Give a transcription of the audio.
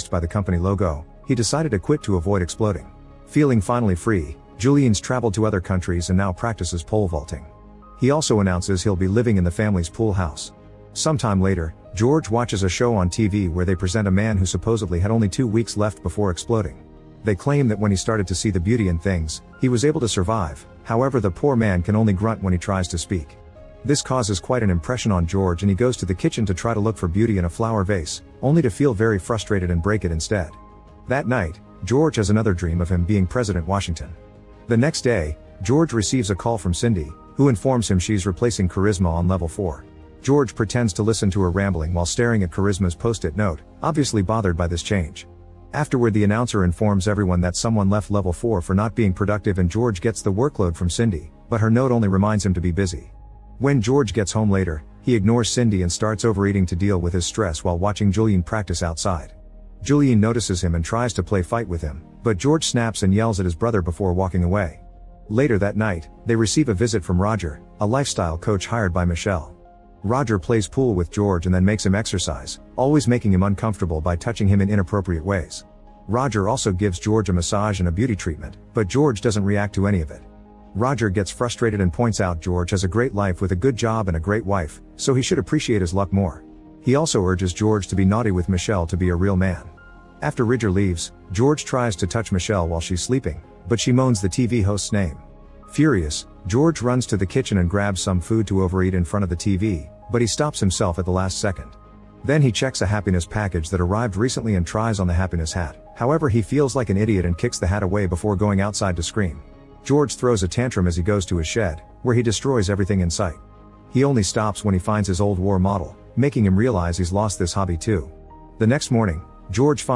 by the company logo, he decided to quit to avoid exploding. Feeling finally free, Julien's traveled to other countries and now practices pole vaulting. He also announces he'll be living in the family's pool house. Sometime later, George watches a show on TV where they present a man who supposedly had only 2 weeks left before exploding. They claim that when he started to see the beauty in things, he was able to survive. However, the poor man can only grunt when he tries to speak. This causes quite an impression on George, and he goes to the kitchen to try to look for beauty in a flower vase, only to feel very frustrated and break it instead. That night, George has another dream of him being President Washington. The next day, George receives a call from Cindy, who informs him she's replacing Charisma on level 4. George pretends to listen to her rambling while staring at Charisma's post-it note, obviously bothered by this change. Afterward, the announcer informs everyone that someone left level 4 for not being productive, and George gets the workload from Cindy, but her note only reminds him to be busy. When George gets home later, he ignores Cindy and starts overeating to deal with his stress while watching Julien practice outside. Julien notices him and tries to play fight with him, but George snaps and yells at his brother before walking away. Later that night, they receive a visit from Roger, a lifestyle coach hired by Michelle. Roger plays pool with George and then makes him exercise, always making him uncomfortable by touching him in inappropriate ways. Roger also gives George a massage and a beauty treatment, but George doesn't react to any of it. Roger gets frustrated and points out George has a great life with a good job and a great wife, so he should appreciate his luck more. He also urges George to be naughty with Michelle to be a real man. After Roger leaves, George tries to touch Michelle while she's sleeping, but she moans the TV host's name. Furious, George runs to the kitchen and grabs some food to overeat in front of the TV, but he stops himself at the last second. Then he checks a happiness package that arrived recently and tries on the happiness hat. However, he feels like an idiot and kicks the hat away before going outside to scream. George throws a tantrum as he goes to his shed, where he destroys everything in sight. He only stops when he finds his old war model, making him realize he's lost this hobby too. The next morning, George finds